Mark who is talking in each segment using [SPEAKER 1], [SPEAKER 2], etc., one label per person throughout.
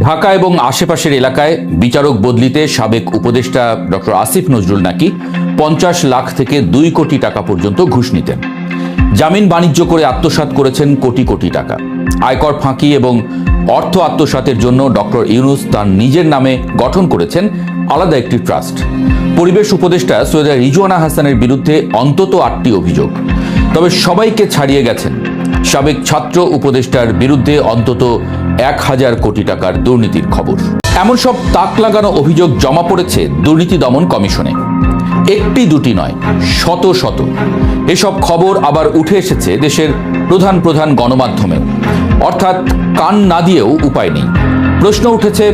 [SPEAKER 1] ঢাকা এবং আশেপাশের এলাকায় বিচারক বদলিতে সাবেক উপদেষ্টা ডক্টর আসিফ নজরুল নাকি ৫০ লাখ থেকে ২ কোটি টাকা পর্যন্ত ঘুষ নিতেন। জামিন বাণিজ্য করে আত্মসাৎ করেছেন কোটি কোটি টাকা। আয়কর ফাঁকি এবং অর্থ আত্মসাতের জন্য ডক্টর ইউনূস তার নিজের নামে গঠন করেছেন আলাদা একটি ট্রাস্ট। পরিবেশ উপদেষ্টা সৈয়দা রিজওয়ানা হাসানের বিরুদ্ধে অন্তত ৮টি অভিযোগ, তবে সবাইকে ছাড়িয়ে গেছেন। সাবেক ছাত্র উপদেষ্টার বিরুদ্ধে অন্তত ১,০০০ কোটি টাকার দুর্নীতির খবর। এমন সব তাক লাগানো অভিযোগ জমা পড়েছে দুর্নীতি দমন কমিশনে। একটি দুটি নয়, শত শত। এসব খবর আবার উঠে এসেছে দেশের প্রধান প্রধান গণমাধ্যমে, অর্থাৎ কান না দিয়েও উপায় নেই। প্রশ্ন উঠেছে,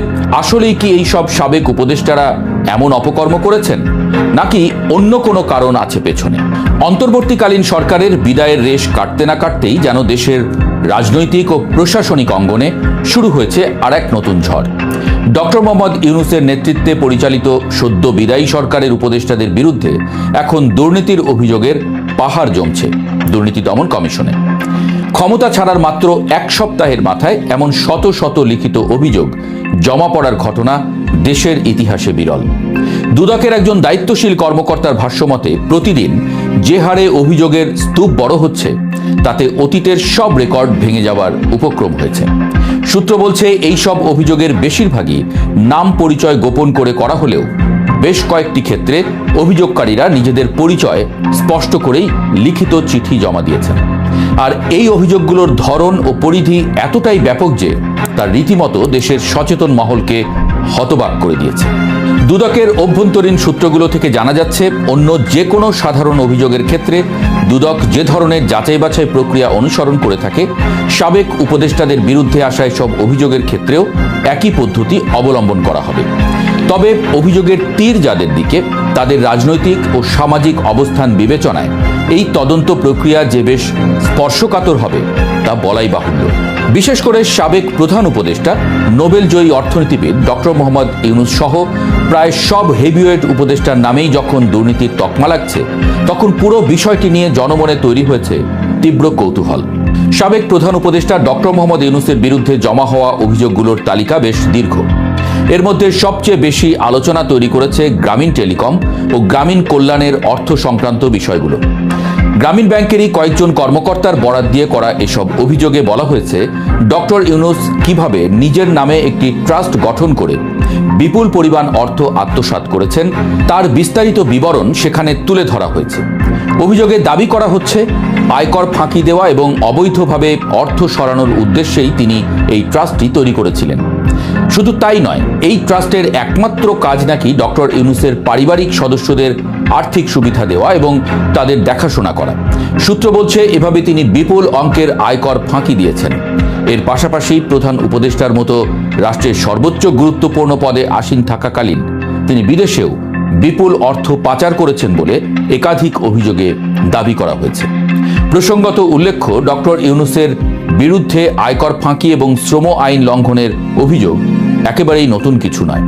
[SPEAKER 1] আসলেই কি এই সব সাবেক উপদেষ্টারা এমন অপকর্ম করেছেন, নাকি অন্য কোনো কারণ আছে পেছনে? অন্তর্বর্তীকালীন সরকারের বিদায়ের রেশ কাটতে না কাটতেই যেন দেশের রাজনৈতিক ও প্রশাসনিক অঙ্গনে শুরু হয়েছে আর এক নতুন ঝড়। ডক্টর মোহাম্মদ ইউনূসের নেতৃত্বে পরিচালিত সদ্য বিদায়ী সরকারের উপদেষ্টাদের বিরুদ্ধে এখন দুর্নীতির অভিযোগের পাহাড় জমছে দুর্নীতি দমন কমিশনে। ক্ষমতা ছাড়ার মাত্র এক সপ্তাহের মাথায় এমন শত শত লিখিত অভিযোগ জমা পড়ার ঘটনা দেশের ইতিহাসে বিরল। দুদকের একজন দায়িত্বশীল কর্মকর্তার ভাষ্যমতে প্রতিদিন যে হারে অভিযোগের স্তূপ বড় হচ্ছে, তাতে অতীতের সব রেকর্ড ভেঙে যাওয়ার উপক্রম হয়েছে। সূত্র বলছে, এই সব অভিযোগের বেশিরভাগই নাম পরিচয় গোপন করে করা হলেও বেশ কয়েকটি ক্ষেত্রে অভিযোগকারীরা নিজেদের পরিচয় স্পষ্ট করেই লিখিত চিঠি জমা দিয়েছেন। আর এই অভিযোগগুলোর ধরন ও পরিধি এতটাই ব্যাপক যে তা রীতিমতো দেশের সচেতন মহলকে হতবাক করে দিয়েছে। দুদকের অভ্যন্তরীণ সূত্রগুলো থেকে জানা যাচ্ছে, অন্য যে কোনো সাধারণ অভিযোগের ক্ষেত্রে দুদক যে ধরনের যাচাই বাছাই প্রক্রিয়া অনুসরণ করে থাকে, সাবেক উপদেষ্টাদের বিরুদ্ধে আসা সব অভিযোগের ক্ষেত্রেও একই পদ্ধতি অবলম্বন করা হবে। তবে অভিযোগের তীর যাদের দিকে, তাদের রাজনৈতিক ও সামাজিক অবস্থান বিবেচনায় এই তদন্ত প্রক্রিয়া যে বেশ স্পর্শকাতর হবে তা বলাই বাহুল্য। বিশেষ করে সাবেক প্রধান উপদেষ্টা, নোবেলজয়ী অর্থনীতিবিদ ডক্টর মোহাম্মদ ইউনূস সহ প্রায় সব হেভিওয়েট উপদেষ্টার নামেই যখন দুর্নীতির তকমা লাগছে, তখন পুরো বিষয়টি নিয়ে জনমনে তৈরি হয়েছে তীব্র কৌতূহল। সাবেক প্রধান উপদেষ্টা ডক্টর মোহাম্মদ ইউনূসের বিরুদ্ধে জমা হওয়া অভিযোগগুলোর তালিকা বেশ দীর্ঘ। এর মধ্যে সবচেয়ে বেশি আলোচনা তৈরি করেছে গ্রামীণ টেলিকম ও গ্রামীণ কল্যাণের অর্থ সংক্রান্ত বিষয়গুলো। গ্রামীণ ব্যাংকেরই কয়েকজন কর্মকর্তার বরাত দিয়ে করা এসব অভিযোগে বলা হয়েছে, ডক্টর ইউনূস কিভাবে নিজের নামে একটি ট্রাস্ট গঠন করে বিপুল পরিমাণ অর্থ আত্মসাৎ করেছেন তার বিস্তারিত বিবরণ সেখানে তুলে ধরা হয়েছে। অভিযোগে দাবি করা হচ্ছে, আয়কর ফাঁকি দেওয়া এবং অবৈধভাবে অর্থ সরানোর উদ্দেশ্যেই তিনি এই ট্রাস্টটি তৈরি করেছিলেন। শুধু তাই নয়, এই ট্রাস্টের একমাত্র কাজ নাকি ডক্টর ইউনূসের পারিবারিক সদস্যদের আর্থিক সুবিধা দেওয়া এবং তাদের দেখাশোনা করা। সূত্র বলছে, এভাবে তিনি বিপুল অঙ্কের আয়কর ফাঁকি দিয়েছেন। এর পাশাপাশি প্রধান উপদেষ্টার মতো রাষ্ট্রের সর্বোচ্চ গুরুত্বপূর্ণ পদে আসীন থাকাকালীন তিনি বিদেশেও বিপুল অর্থ পাচার করেছেন বলে একাধিক অভিযোগে দাবি করা হয়েছে। প্রসঙ্গত উল্লেখ্য, ডক্টর ইউনূসের বিরুদ্ধে আয়কর ফাঁকি এবং শ্রম আইন লঙ্ঘনের অভিযোগ একেবারেই নতুন কিছু নয়।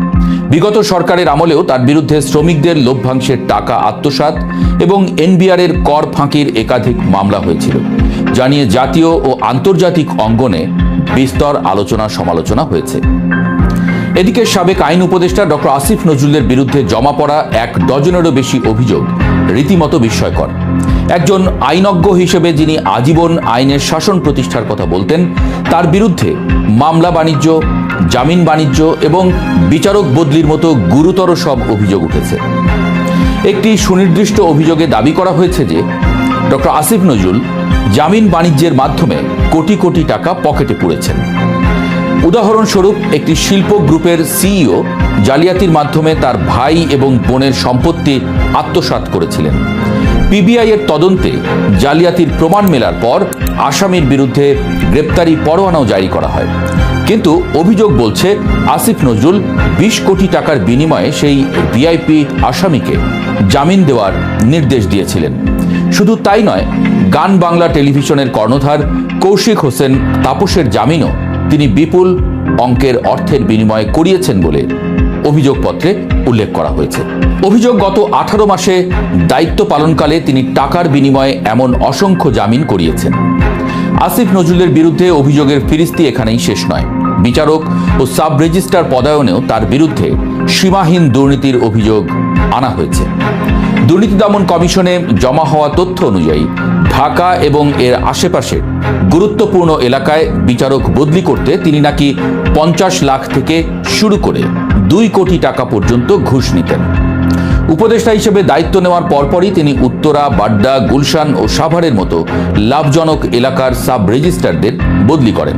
[SPEAKER 1] বিগত সরকারের আমলেও তার বিরুদ্ধে শ্রমিকদের লভ্যাংশের টাকা আত্মসাৎ এবং এনবিআরের কর ফাঁকির একাধিক মামলা হয়েছিল, যা নিয়ে জাতীয় ও আন্তর্জাতিক অঙ্গনে বিস্তর আলোচনা সমালোচনা হয়েছে। এদিকে সাবেক আইন উপদেষ্টা ডক্টর আসিফ নজরুলের বিরুদ্ধে জমা পড়া ১ ডজনেরও বেশি অভিযোগ রীতিমতো বিস্ময়কর। একজন আইনজ্ঞ হিসেবে যিনি আজীবন আইনের শাসন প্রতিষ্ঠার কথা বলতেন, তার বিরুদ্ধে মামলা বাণিজ্য, জামিন বাণিজ্য এবং বিচারক বদলির মতো গুরুতর সব অভিযোগ উঠেছে। একটি সুনির্দিষ্ট অভিযোগে দাবি করা হয়েছে যে ডক্টর আসিফ নজরুল জামিন বাণিজ্যের মাধ্যমে কোটি কোটি টাকা পকেটে পুরেছেন। উদাহরণস্বরূপ, একটি শিল্প গ্রুপের সিইও জালিয়াতির মাধ্যমে তার ভাই এবং বোনের সম্পত্তি আত্মসাৎ করেছিলেন। পিবিআই এর তদন্তে জালিয়াতির প্রমাণ মেলার পর আসামির বিরুদ্ধে গ্রেপ্তারি পরোয়ানাও জারি করা হয়। কিন্তু অভিযোগ বলছে, আসিফ নজরুল ২০ কোটি টাকার বিনিময়ে সেই ভিআইপি আসামিকে জামিন দেওয়ার নির্দেশ দিয়েছিলেন। শুধু তাই নয়, গান বাংলা টেলিভিশনের কর্ণধার কৌশিক হোসেন তাপসের জামিনও তিনি বিপুল অঙ্কের অর্থের বিনিময়ে করিয়েছেন বলে অভিযোগপত্রে উল্লেখ করা হয়েছে। অভিযোগ, গত 18 মাসে দায়িত্ব পালনকালে তিনি টাকার বিনিময়ে এমন অসংখ্য জামিন করিয়েছেন। আসিফ নজরুলের বিরুদ্ধে অভিযোগের ফিরিস্তি এখানেই শেষ নয়। বিচারক ও সাব রেজিস্ট্রার পদায়নেও তার বিরুদ্ধে সীমাহীন দুর্নীতির অভিযোগ আনা হয়েছে। দুর্নীতি দমন কমিশনে জমা হওয়া তথ্য অনুযায়ী ঢাকা এবং এর আশেপাশের গুরুত্বপূর্ণ এলাকায় বিচারক বদলি করতে তিনি নাকি 50 লাখ থেকে শুরু করে 2 কোটি টাকা পর্যন্ত ঘুষ নিতেন। উপদেষ্টা হিসেবে দায়িত্ব নেওয়ার পরপরই তিনি উত্তরা, বাড্ডা, গুলশান ও সাভারের মতো লাভজনক এলাকার সাব রেজিস্ট্রারদের বদলি করেন।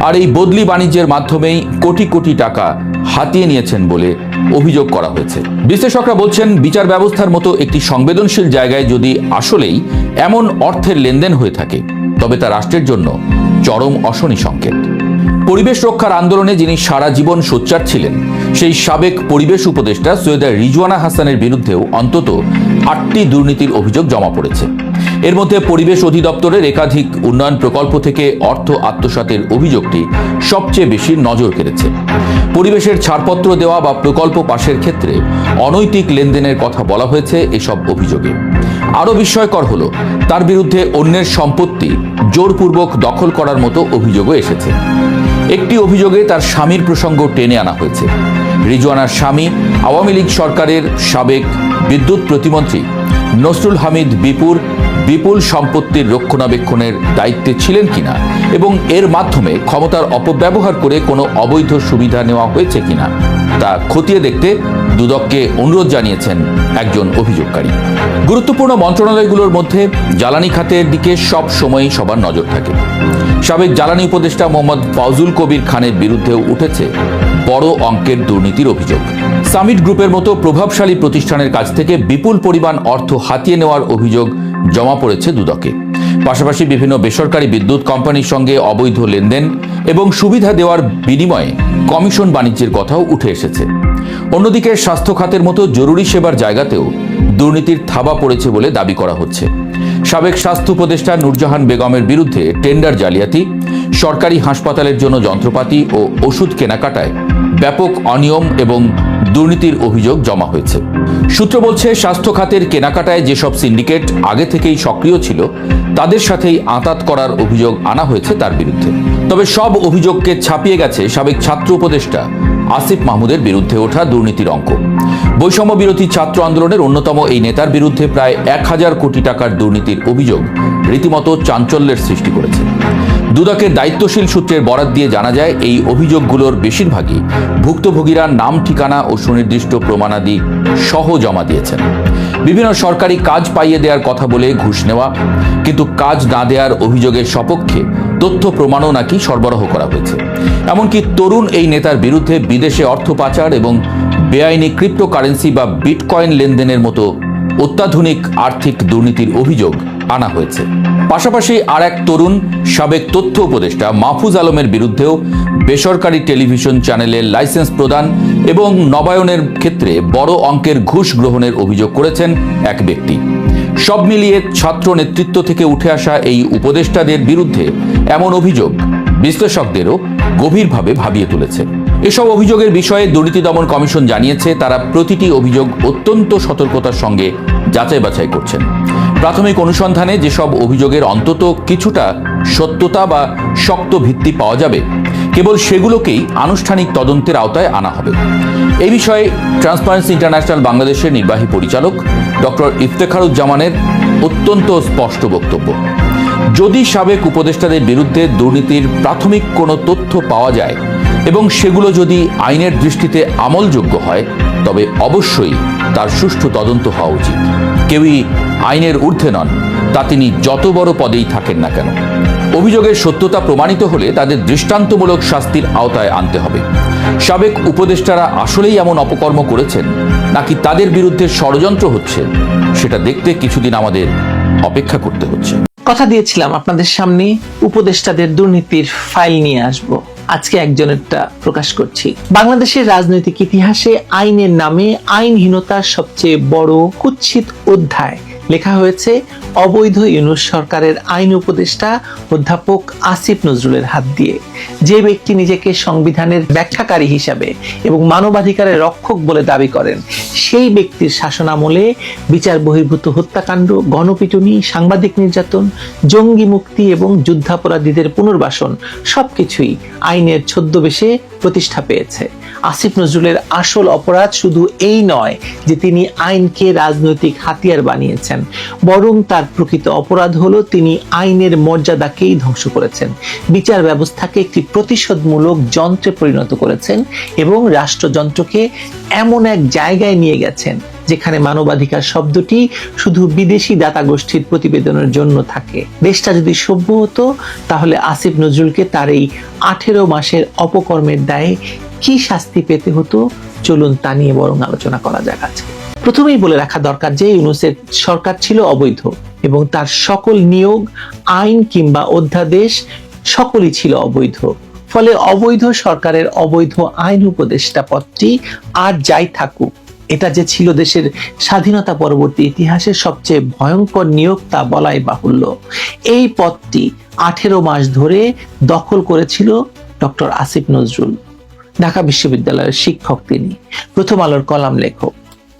[SPEAKER 1] আর এই বদলি বাণিজ্যের মাধ্যমেই কোটি কোটি টাকা হাতিয়ে নিয়েছেন বলে অভিযোগ করা হয়েছে। বিশ্লেষকরা বলছেন, বিচার ব্যবস্থার মতো একটি সংবেদনশীল জায়গায় যদি আসলেই এমন অর্থের লেনদেন হয়ে থাকে, তবে তা রাষ্ট্রের জন্য চরম অশনি সংকেত। পরিবেশ রক্ষার আন্দোলনে যিনি সারা জীবন সোচ্চার ছিলেন, সেই সাবেক পরিবেশ উপদেষ্টা সৈয়দা রিজওয়ানা হাসানের বিরুদ্ধেও অন্তত 8টি দুর্নীতির অভিযোগ জমা পড়েছে। এর মধ্যে পরিবেশ অধিদপ্তরের একাধিক উন্নয়ন প্রকল্প থেকে অর্থ আত্মসাতের অভিযোগটি সবচেয়ে বেশি নজর কেড়েছে। পরিবেশের ছাড়পত্র দেওয়া বা প্রকল্প পাশের ক্ষেত্রে অনৈতিক লেনদেনের কথা বলা হয়েছে এসব অভিযোগে। আরও বিস্ময়কর হলো, তার বিরুদ্ধে অন্যের সম্পত্তি জোরপূর্বক দখল করার মতো অভিযোগও এসেছে। একটি অভিযোগে তার স্বামীর প্রসঙ্গ টেনে আনা হয়েছে। রিজওয়ানার স্বামী আওয়ামী লীগ সরকারের সাবেক বিদ্যুৎ প্রতিমন্ত্রী নসরুল হামিদ বিপুল সম্পত্তির রক্ষণাবেক্ষণের দায়িত্বে ছিলেন কিনা এবং এর মাধ্যমে ক্ষমতার অপব্যবহার করে কোনো অবৈধ সুবিধা নেওয়া হয়েছে কিনা তা খতিয়ে দেখতে দুদককে অনুরোধ জানিয়েছেন একজন অভিযোগকারী। গুরুত্বপূর্ণ মন্ত্রণালয়গুলোর মধ্যে জ্বালানি খাতের দিকে সব সময়ই সবার নজর থাকে। সাবেক জ্বালানি উপদেষ্টা মোহাম্মদ ফজলুল কবির খানের বিরুদ্ধেও উঠেছে বড় অঙ্কের দুর্নীতির অভিযোগ। সামিট গ্রুপের মতো প্রভাবশালী প্রতিষ্ঠানের কাছ থেকে বিপুল পরিমাণ অর্থ হাতিয়ে নেওয়ার অভিযোগ জমা পড়েছে দুদকে। পাশাপাশি বিভিন্ন বেসরকারি বিদ্যুৎ কোম্পানির সঙ্গে অবৈধ লেনদেন এবং সুবিধা দেওয়ার বিনিময়ে কমিশন বাণিজ্যের কথাও উঠে এসেছে। অন্যদিকে স্বাস্থ্য খাতের মতো জরুরি সেবার জায়গাতেও দুর্নীতির থাবা পড়েছে বলে দাবি করা হচ্ছে। সাবেক স্বাস্থ্য উপদেষ্টা নূরজাহান বেগমের বিরুদ্ধে টেন্ডার জালিয়াতি, সরকারি হাসপাতালের জন্য যন্ত্রপাতি ও ওষুধ কেনাকাটায় ব্যাপক অনিয়ম এবং দুর্নীতির অভিযোগ জমা হয়েছে। সূত্র বলছে, স্বাস্থ্য খাতের কেনাকাটায় যেসব সিন্ডিকেট আগে থেকেই সক্রিয় ছিল, তাদের সাথেই আঁতাত করার অভিযোগ আনা হয়েছে তার বিরুদ্ধে। তবে সব অভিযোগকে ছাপিয়ে গেছে সাবেক ছাত্র উপদেষ্টা আসিফ মাহমুদের বিরুদ্ধে ওঠা দুর্নীতির অঙ্ক। বৈষম্য বিরোধী ছাত্র আন্দোলনের অন্যতম এই নেতার বিরুদ্ধে প্রায় 1000 কোটি টাকার দুর্নীতির অভিযোগ রীতিমতো চাঞ্চল্যের সৃষ্টি করেছে। দুদকের দায়িত্বশীল সূত্রের বরাত দিয়ে জানা যায়, এই অভিযোগগুলোর বেশিরভাগই ভুক্তভোগীরা নাম, ঠিকানা ও সুনির্দিষ্ট প্রমাণাদি সহ জমা দিয়েছেন। বিভিন্ন সরকারি কাজ পাইয়ে দেওয়ার কথা বলে ঘুষ নেওয়া, কিন্তু কাজ না দেওয়ার অভিযোগের সপক্ষে তথ্য প্রমাণও নাকি সরবরাহ করা হয়েছে। এমনকি তরুণ এই নেতার বিরুদ্ধে বিদেশে অর্থ পাচার এবং বেআইনি ক্রিপ্টোকারেন্সি বা বিটকয়েন লেনদেনের মতো অত্যাধুনিক আর্থিক দুর্নীতির অভিযোগ আনা হয়েছে। পাশাপাশি আর এক তরুণ সাবেক তথ্য উপদেষ্টা মাহফুজ আলমের বিরুদ্ধেও বেসরকারি টেলিভিশন চ্যানেলের লাইসেন্স প্রদান এবং নবায়নের ক্ষেত্রে বড় অঙ্কের ঘুষ গ্রহণের অভিযোগ করেছেন এক ব্যক্তি। সব মিলিয়ে ছাত্র নেতৃত্ব থেকে উঠে আসা এই উপদেষ্টাদের বিরুদ্ধে এমন অভিযোগ বিশ্লেষকদেরও গভীরভাবে ভাবিয়ে তুলেছে। এসব অভিযোগের বিষয়ে দুর্নীতি দমন কমিশন জানিয়েছে, তারা প্রতিটি অভিযোগ অত্যন্ত সতর্কতার সঙ্গে যাচাই বাছাই করছেন। প্রাথমিক অনুসন্ধানে যেসব অভিযোগের অন্তত কিছুটা সত্যতা বা শক্ত ভিত্তি পাওয়া যাবে, কেবল সেগুলোকেই আনুষ্ঠানিক তদন্তের আওতায় আনা হবে। এই বিষয়ে ট্রান্সপারেন্সি ইন্টারন্যাশনাল বাংলাদেশের নির্বাহী পরিচালক ডক্টর ইফতেখারুজ্জামানের অত্যন্ত স্পষ্ট বক্তব্য। যদি সাবেক উপদেষ্টাদের বিরুদ্ধে দুর্নীতির প্রাথমিক কোনো তথ্য পাওয়া যায় এবং সেগুলো যদি আইনের দৃষ্টিতে আমলযোগ্য হয়, তবে অবশ্যই তার সুষ্ঠু তদন্ত হওয়া উচিত। কেউই আইনের ঊর্ধ্বে নন, তা তিনি যত বড় পদেই থাকেন না কেন। অভিযোগের সত্যতা প্রমাণিত হলে তাদের দৃষ্টান্তমূলক শাস্তির আওতায় আনতে হবে। সাবেক উপদেষ্টারা আসলেই এমন অপকর্ম করেছেন নাকি তাদের বিরুদ্ধে ষড়যন্ত্র হচ্ছে, সেটা দেখতে কিছুদিন আমাদের অপেক্ষা করতে হচ্ছে।
[SPEAKER 2] কথা দিয়েছিলাম আপনাদের সামনে উপদেষ্টাদের দুর্নীতির ফাইল নিয়ে আসব। আজকে একজনেরটা প্রকাশ করছি। বাংলাদেশের রাজনৈতিক ইতিহাসে আইনের নামে আইনহীনতার সবচেয়ে বড় কুৎসিত অধ্যায় লেখা হয়েছে অবৈধ ইউনূস সরকারের আইন উপদেষ্টা অধ্যাপক আসিফ নজরুলের হাত দিয়ে। যে ব্যক্তি নিজেকে সংবিধানের ব্যাখ্যাকারী হিসাবে এবং মানবাধিকারের রক্ষক বলে দাবি করেন, সেই ব্যক্তির শাসনামলে বিচার বহির্ভূত হত্যাকাণ্ড, গণপিটুনি, সাংবাদিক নির্যাতন, জঙ্গি মুক্তি এবং যুদ্ধাপরাধীদের পুনর্বাসন সবকিছুই আইনের ছদ্মবেশে প্রতিষ্ঠা পেয়েছে। আসিফ নজরুলের আসল অপরাধ শুধু এই নয় যে তিনি আইনকে রাজনৈতিক হাতিয়ার বানিয়েছেন, বরং তার প্রকৃত অপরাধ হলো তিনি আইনের মর্যাদাকেই ধ্বংস করেছেন, বিচার ব্যবস্থাকে একটি প্রতিশোধমূলক যন্ত্রে পরিণত করেছেন এবং রাষ্ট্রযন্ত্রকে এমন এক জায়গায় নিয়ে গেছেন যেখানে মানবাধিকার শব্দটি শুধু বিদেশি দাতা গোষ্ঠীর প্রতিবেদনের জন্য থাকে। দেশটা যদি সভ্য হতো তাহলে আসিফ নজরুলকে তার এই 18 মাসের অপকর্মের দায়ে কি শাস্তি পেতে হতো, চলুন তা নিয়ে বরং আলোচনা করা যাক আজকে। প্রথমেই বলে রাখা দরকার যে ইউনূসের সরকার ছিল অবৈধ এবং তার সকল নিয়োগ, আইন কিংবা অধ্যাদেশ সকলই ছিল অবৈধ। ফলে অবৈধ সরকারের অবৈধ আইন উপদেষ্টা পদটি আর যাই থাকুক, এটা যে ছিল দেশের স্বাধীনতা পরবর্তী ইতিহাসের সবচেয়ে ভয়ঙ্কর নিয়োগ তা বলাই বাহুল্য। এই পদটি 18 মাস ধরে দখল করেছিল ডক্টর আসিফ নজরুল। ঢাকা বিশ্ববিদ্যালয়ের শিক্ষক তিনি, প্রথম আলোর কলাম লেখক।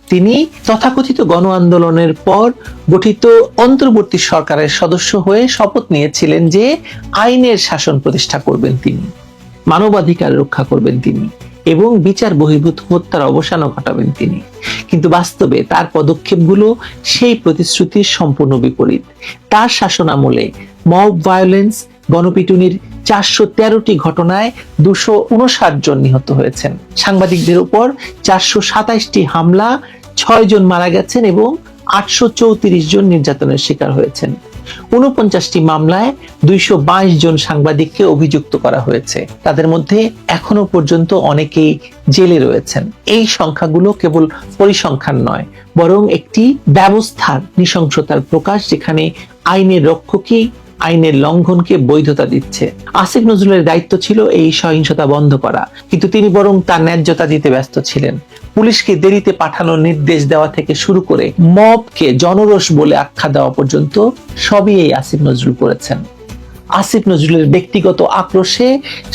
[SPEAKER 2] তিনি তথাকথিত গণ আন্দোলনের পর গঠিত অন্তর্বর্তী সরকারের সদস্য হয়ে শপথ নিয়েছিলেন যে আইনের শাসন প্রতিষ্ঠা করবেন তিনি, মানবাধিকার রক্ষা করবেন তিনি এবং বিচার বহির্ভূত হত্যার অবসানও ঘটাবেন তিনি। কিন্তু বাস্তবে তার পদক্ষেপগুলো সেই প্রতিশ্রুতির সম্পূর্ণ বিপরীত। তার শাসনামলে মব ভায়োলেন্স, গণপিটুনির 413টি ঘটনায় 259 জন নিহত হয়েছেন, সাংবাদিকদের উপর 427টি হামলা, 6 জন মারা গেছেন এবং 834 জন নির্যাতনের শিকার হয়েছেন। 49টি মামলায় 222 জন সাংবাদিককে অভিযুক্ত করা হয়েছে, তাদের মধ্যে এখনো পর্যন্ত অনেকেই জেলে রয়েছেন। এই সংখ্যাগুলো কেবল পরিসংখ্যান নয়, বরং একটি ব্যবস্থার নৃশংসতার প্রকাশ, যেখানে আইনের রক্ষকই আইনের লঙ্ঘনকে বৈধতা দিচ্ছে। আসিফ নজরুলের দায়িত্ব ছিল এই সহিংসতা বন্ধ করা, কিন্তু তিনি বরং তার ন্যায্যতা দিতে ব্যস্ত ছিলেন। পুলিশকে দেরিতে পাঠানোর নির্দেশ দেওয়া থেকে শুরু করে মবকে জনরোষ বলে আখ্যা দেওয়া পর্যন্ত সবই এই আসিফ নজরুল করেছেন। আসিফ নজরুলের ব্যক্তিগত আক্রোশে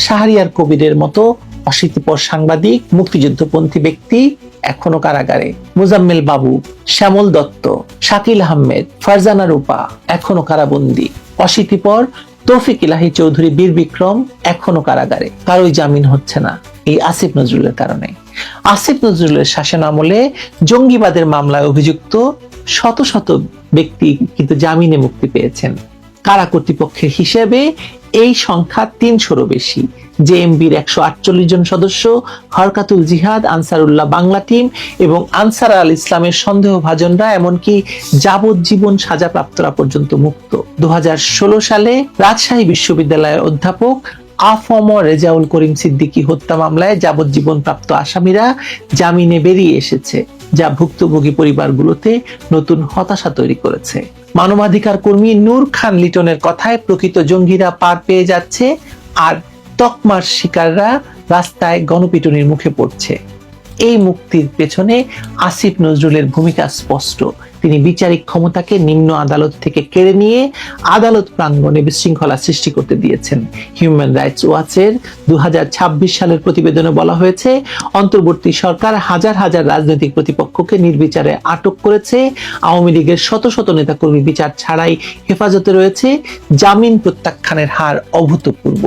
[SPEAKER 2] শাহরিয়ার কবিরের মতো অশীতিপর সাংবাদিক, মুক্তিযুদ্ধপন্থী ব্যক্তি এখনো কারাগারে। মুজাম্মেল বাবু, শ্যামল দত্ত, শাকিল আহমেদ, ফারজানা রূপা এখনো কারাবন্দী। অশীতিপর তৌফিক ইলাহি চৌধুরী, বীর বিক্রম এখনো কারাগারে, কারোই জামিন হচ্ছে না এই আসিফ নজরুলের কারণে। আসিফ নজরুলের শাসনামলে জঙ্গিবাদের মামলায় অভিযুক্ত শত শত ব্যক্তি কিন্তু জামিনে মুক্তি পেয়েছেন। কারা কর্তৃপক্ষের হিসেবে এই সংখ্যা 300-রও বেশি। জেএমবির 148 জন সদস্য, হরকাতুল জিহাদ, আনসারুল্লাহ বাংলা টিম এবং আনসার আল ইসলামের সন্দেহভাজনরা, এমনকি যাবজ্জীবন সাজাপ্রাপ্তরা পর্যন্ত মুক্ত। 2016 সালে রাজশাহী বিশ্ববিদ্যালয়ের অধ্যাপক আফম রেজাউল করিম সিদ্দিকী হত্যা মামলায় যাবজ্জীবন প্রাপ্ত আসামিরা জামিনে বেরিয়ে এসেছে, যা ভুক্তভোগী পরিবারগুলোতে নতুন হতাশা তৈরি করেছে। মানবাধিকার কর্মী নূর খান লিটনের কথায় প্রকৃত জঙ্গিরা পার পেয়ে যাচ্ছে আর তকমার শিকাররা রাস্তায় গণপিটুনির মুখে পড়ছে। এই মুক্তির পেছনে আসিফ নজরুলের ভূমিকা স্পষ্ট। তিনি বিচারিক ক্ষমতাকে নিম্ন আদালত থেকে কেড়ে নিয়ে আদালত প্রাঙ্গণে বিশৃঙ্খলা সৃষ্টি করতে দিয়েছেন। হিউম্যান রাইটস ওয়াচের 2026 সালের প্রতিবেদনে বলা হয়েছে, অন্তর্বর্তী সরকার হাজার হাজার রাজনৈতিক প্রতিপক্ষকে নির্বিচারে আটক করেছে। আওয়ামী লীগের শত শত নেতাকর্মী বিচার ছাড়াই হেফাজতে রয়েছে। জামিন প্রত্যাখ্যানের হার অভূতপূর্ব।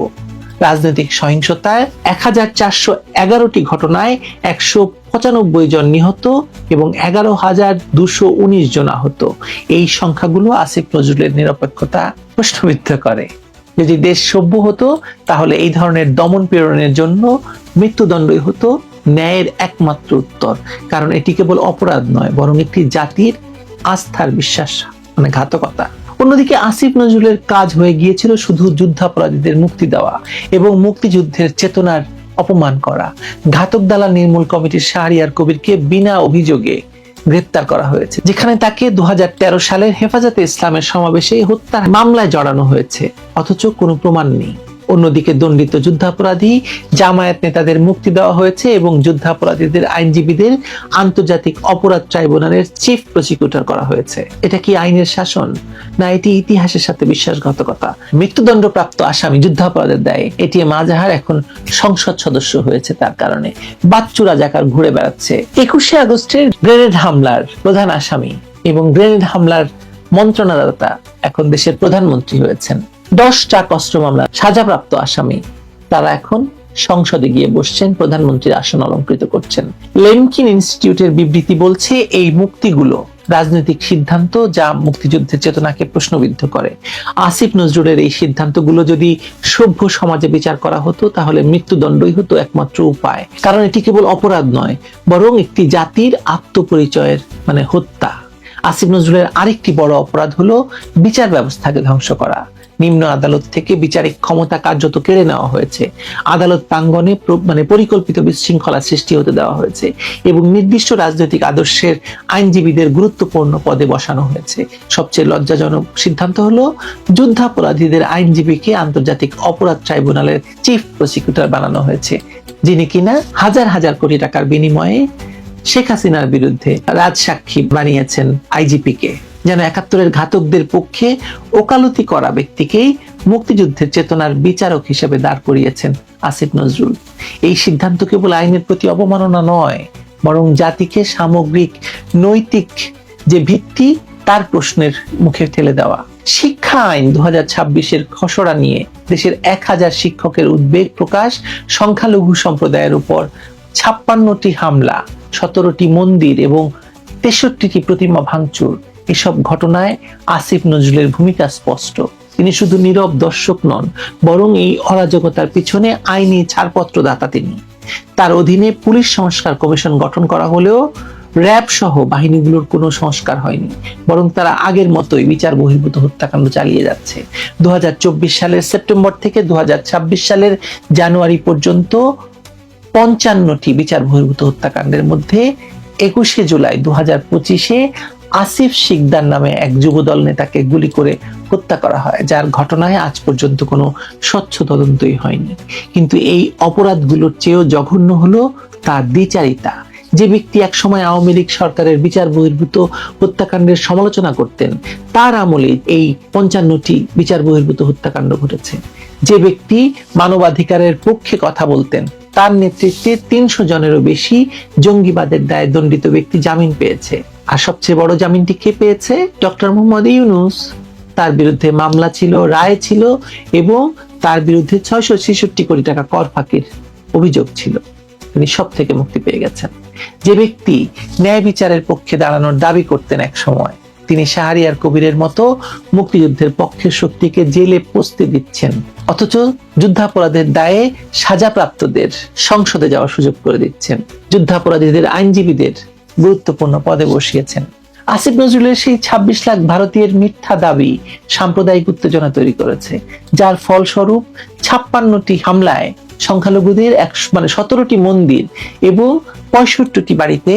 [SPEAKER 2] রাজনৈতিক সহিংসতায় 1411টি ঘটনায় 195 জন নিহত এবং 11,219 জন আহত। এই সংখ্যাগুলো আসিফ নজরুলের নিরপেক্ষতা প্রশ্নবিদ্ধ করে। যদি দেশ সভ্য হতো তাহলে এই ধরনের দমন পীড়নের জন্য মৃত্যুদণ্ডই হতো ন্যায়ের একমাত্র উত্তর, কারণ এটি কেবল অপরাধ নয়, বরং একটি জাতির আস্থার বিশ্বাস ঘাতকতা। অন্যদিকে আসিফ নজরুলের কাজ হয়ে গিয়েছিল শুধু যুদ্ধাপরাধীদের মুক্তি দেওয়া এবং মুক্তিযুদ্ধের চেতনার অপমান করা। ঘাতক দালাল নির্মূল কমিটির শাহরিয়ার কবিরকে বিনা অভিযোগে গ্রেপ্তার করা হয়েছে, যেখানে তাকে 2013 সালের হেফাজতে ইসলামের সমাবেশে হত্যার মামলায় জড়ানো হয়েছে, অথচ কোনো প্রমাণ নেই। অন্যদিকে দণ্ডিত যুদ্ধাপরাধী জামায়াত নেতাদের মুক্তি দেওয়া হয়েছে এবং যুদ্ধাপরাধীদের আইনজীবীদের আন্তর্জাতিক অপরাধ ট্রাইব্যুনালের চিফ প্রসিকিউটর করা হয়েছে। এটা কি আইনের শাসন, না এটি ইতিহাসের সাথে বিশ্বাসঘাতকতা? মৃত্যুদণ্ডপ্রাপ্ত আসামি যুদ্ধাপরাধের দায়ে এটিএম আজহার এখন সংসদ সদস্য হয়েছে, তার কারণে বাচ্চু রাজাকার ঘুরে বেড়াচ্ছে। 21শে আগস্টের গ্রেনেড হামলার প্রধান আসামি এবং গ্রেনেড হামলার মন্ত্রণাদাতা এখন দেশের প্রধানমন্ত্রী হয়েছেন। 10টা অস্ত্র মামলার সাজাপ্রাপ্ত আসামি তারা এখন সংসদে গিয়ে বসছেন, প্রধানমন্ত্রীর আসন অলংকৃত করছেন। লেমকিন ইনস্টিটিউটের বিবৃতি বলছে এই মুক্তিগুলো রাজনৈতিক সিদ্ধান্ত যা মুক্তিযুদ্ধের চেতনাকে প্রশ্নবিদ্ধ করে। আসিফ নজরুলের এই সিদ্ধান্তগুলো যদি সভ্য সমাজে বিচার করা হতো তাহলে মৃত্যুদণ্ডই হতো একমাত্র উপায়, কারণ এটি কেবল অপরাধ নয়, বরং একটি জাতির আত্মপরিচয়ের হত্যা। আসিফ নজরুলের আরেকটি বড় অপরাধ হলো বিচার ব্যবস্থাকে ধ্বংস করা। নিম্ন আদালত থেকে বিচারিক ক্ষমতা কার্যত কেড়ে নেওয়া হয়েছে, আদালত প্রাঙ্গণে পরিকল্পিত বিশৃঙ্খলা সৃষ্টি হতে দেওয়া হয়েছে এবং নির্দিষ্ট রাজনৈতিক আদর্শের আইনজীবীদের গুরুত্বপূর্ণ পদে বসানো হয়েছে। সবচেয়ে লজ্জাজনক সিদ্ধান্ত হলো যুদ্ধাপরাধীদের আইনজীবীকে আন্তর্জাতিক অপরাধ ট্রাইব্যুনালের চিফ প্রসিকিউটর বানানো হয়েছে, যিনি কিনা হাজার হাজার কোটি টাকার বিনিময়ে শেখ হাসিনার বিরুদ্ধে রাজসাক্ষী বানিয়েছেন আইজিপিকে, যেন 71-এর ঘাতকদের পক্ষে ওকালতি করা ব্যক্তিকেই মুক্তিযুদ্ধের চেতনার বিচারক হিসেবে দাঁড় করিয়েছেন আসিফ নজরুল। এই সিদ্ধান্ত কেবল আইনের প্রতি অবমাননা নয়, বরং জাতিকে সামগ্রিক নৈতিক যে ভিত্তি তার প্রশ্নের মুখে ঠেলে দেওয়া। শিক্ষা আইন 2026-এর খসড়া নিয়ে দেশের 1000 শিক্ষকের উদ্বেগ প্রকাশ, সংখ্যালঘু সম্প্রদায়ের উপর 56টি হামলা, 17টি মন্দির এবং 63টি প্রতিমা ভাঙচুর, এসব ঘটনায় আসিফ নজরুলের ভূমিকা স্পষ্ট। তিনি শুধু নীরব দর্শক নন, বরং এই অরাজকতার পিছনে আইনি ছাড়পত্র দাতা তিনি। তার অধীনে পুলিশ সংস্কার কমিশন গঠন করা হলেও র্যাব সহ বাহিনীগুলোর কোনো সংস্কার হয়নি, বরং তারা আগের মতোই বিচার বহির্ভূত হত্যাকাণ্ড চালিয়ে যাচ্ছে। 2024 সালের সেপ্টেম্বর থেকে 2026 সালের জানুয়ারি পর্যন্ত 55টি বিচার বহির্ভূত হত্যাকাণ্ডের মধ্যে 21শে জুলাই 2025-এ আসিফ শিকদার নামে এক যুবদল নেতাকে গুলি করে হত্যা করা হয়, যার ঘটনায় আজ পর্যন্ত কোনো স্বচ্ছ তদন্তই হয়নি। কিন্তু এই অপরাধগুলোর চেয়েও জঘন্য হলো তার দ্বিচারিতা। যে ব্যক্তি একসময় আওয়ামী লীগ সরকারের বিচার বহির্ভূত হত্যাকাণ্ডের সমালোচনা করতেন, তার আমলে এই 55টি বিচার বহির্ভূত হত্যাকাণ্ড ঘটেছে। যে ব্যক্তি মানবাধিকারের পক্ষে কথা বলতেন, তার নেতৃত্বে 300 জনেরও বেশি জঙ্গিবাদের দায়ে দণ্ডিত ব্যক্তি জামিন পেয়েছে। আর সবচেয়ে বড় জামিনটি কে পেয়েছে? ডক্টর মোহাম্মদ ইউনূস। তার বিরুদ্ধে মামলা ছিল, রায় ছিল এবং তার বিরুদ্ধে 666 কোটি টাকা কর ফাঁকির অভিযোগ ছিল। তিনি সব থেকে মুক্তি পেয়ে গেছেন। যে ব্যক্তি ন্যায় বিচারের পক্ষে দাঁড়ানোর দাবি করতেন এক সময়, তিনি শাহরিয়ার কবিরের মতো মুক্তিযুদ্ধের পক্ষের শক্তিকে জেলে পচতে দিচ্ছেন, অথচ যুদ্ধাপরাধের দায়ে সাজাপ্রাপ্তদের সংসদে যাওয়ার সুযোগ করে দিচ্ছেন, যুদ্ধাপরাধীদের আইনজীবীদের গুরুত্বপূর্ণ পদে বসিয়েছেন। আসিফ নজরুলের সেই 26 লাখ ভারতীয়ের মিথ্যা দাবি সাম্প্রদায়িক উত্তেজনা তৈরি করেছে, যার ফলস্বরূপ 56টি হামলায় সংখ্যালঘুদের 17টি মন্দির এবং 65টি বাড়িতে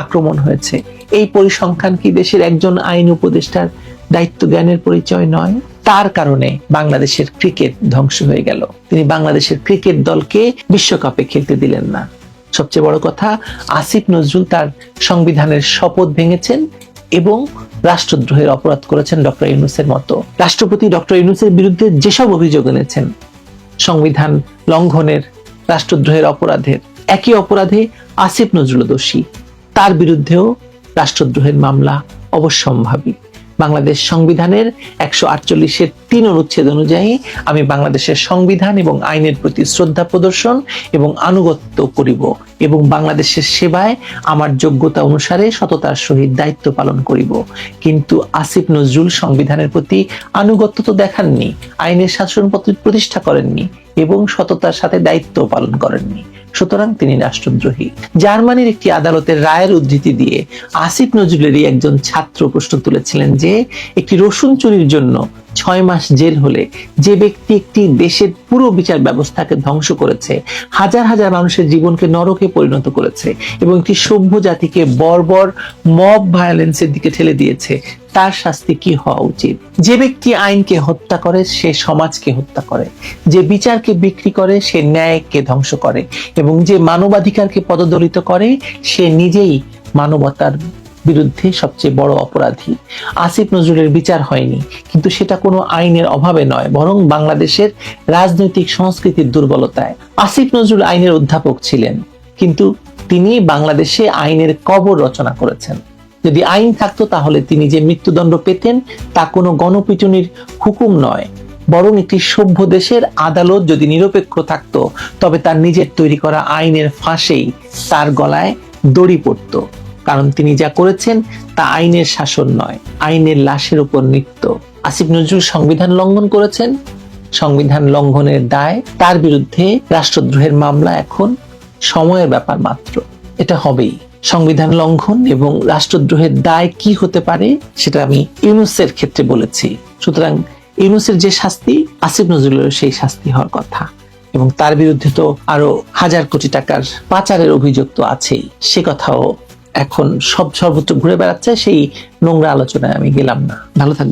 [SPEAKER 2] আক্রমণ হয়েছে। এই পরিসংখ্যান কি দেশের একজন আইন উপদেষ্টার দায়িত্ব জ্ঞানের পরিচয় নয়? তার কারণে বাংলাদেশের ক্রিকেট ধ্বংস হয়ে গেল। তিনি বাংলাদেশের ক্রিকেট দলকে বিশ্বকাপে খেলতে দিলেন না। সবচেয়ে বড় কথা, আসিফ নজরুল তার সংবিধানের শপথ ভেঙেছেন এবং রাষ্ট্রদ্রোহের অপরাধ করেছেন ডক্টর ইউনূসের মতো। রাষ্ট্রপতি ডক্টর ইউনূসের বিরুদ্ধে যেসব অভিযোগ এনেছেন, সংবিধান লঙ্ঘনের, রাষ্ট্রদ্রোহের অপরাধের, একই অপরাধে আসিফ নজরুল দোষী। তার বিরুদ্ধেও রাষ্ট্রদ্রোহের মামলা অবশ্যম্ভাবী। বাংলাদেশ সংবিধানের 148-এর 3 অনুচ্ছেদ অনুযায়ী আমি বাংলাদেশের সংবিধান এবং আইনের প্রতি শ্রদ্ধা প্রদর্শন এবং আনুগত্য করিব এবং বাংলাদেশের সেবায় আমার যোগ্যতা অনুসারে সততার সহিত দায়িত্ব পালন করিব। কিন্তু আসিফ নজরুল সংবিধানের প্রতি আনুগত্য তো দেখাননি, আইনের শাসন প্রতিষ্ঠা করেননি এবং সততার সাথে দায়িত্ব পালন করেননি। সুতরাং তিনি রাষ্ট্রদ্রোহী। জার্মানির একটি আদালতের রায়ের উদ্ধৃতি দিয়ে আসিফ নজরুলেরই একজন ছাত্র প্রশ্ন তুলেছিলেন যে একটি রসুন চুরির জন্য 6 মাস জেল হলে যে ব্যক্তি একটি দেশের পুরো বিচার ব্যবস্থাকে ধ্বংস করেছে, হাজার হাজার মানুষের জীবনকে নরকে পরিণত করেছে এবং একটি সভ্য জাতিকে বর্বর মব ভায়োলেন্সের দিকে ঠেলে দিয়েছে, তার শাস্তি কি হওয়া উচিত? যে ব্যক্তি আইনকে হত্যা করে সে সমাজকে হত্যা করে, যে বিচারকে বিক্রি করে সে ন্যায়কে ধ্বংস করে এবং যে মানবাধিকারকে পদদলিত করে সে নিজেই মানবতার বিরুদ্ধে সবচেয়ে বড় অপরাধী। আসিফ নজরুলের বিচার হয়নি, কিন্তু সেটা কোনো আইনের অভাবে নয়, বরং বাংলাদেশের রাজনৈতিক সংস্কৃতির দুর্বলতায়। আসিফ নজরুল আইনের অধ্যাপক ছিলেন, কিন্তু তিনি বাংলাদেশে আইনের কবর রচনা করেছেন। যদি আইন থাকতো তাহলে তিনি যে মৃত্যুদণ্ড পেতেন তা কোনো গণপিটুনির হুকুম নয়, বরং একটি সভ্য দেশের আদালত যদি নিরপেক্ষ থাকতো তবে তার নিজের তৈরি করা আইনের ফাঁসেই তার গলায় দড়ি পড়তো। কারণ তিনি যা করেছেন তা আইনের শাসন নয়, আইনের লাশের উপর নৃত্য। আসিফ নজরুল সংবিধান লঙ্ঘন করেছেন, সংবিধান লঙ্ঘনের দায় তার বিরুদ্ধে রাষ্ট্রদ্রোহের মামলা এখন সময়ের ব্যাপার মাত্র, এটা হবেই। সংবিধান লঙ্ঘন এবং রাষ্ট্রদ্রোহের দায় কি হতে পারে সেটা আমি ইউনূসের ক্ষেত্রে বলেছি। সুতরাং ইউনূসের যে শাস্তি, আসিফ নজরুলের সেই শাস্তি হওয়ার কথা, এবং তার বিরুদ্ধে তো আরো হাজার কোটি টাকার পাচারের অভিযোগ তো আছেই, সে কথাও এখন সর্বত্র ঘুরে বেড়াচ্ছে। সেই নোংরা আলোচনায় আমি গেলাম না। ভালো থাকবেন।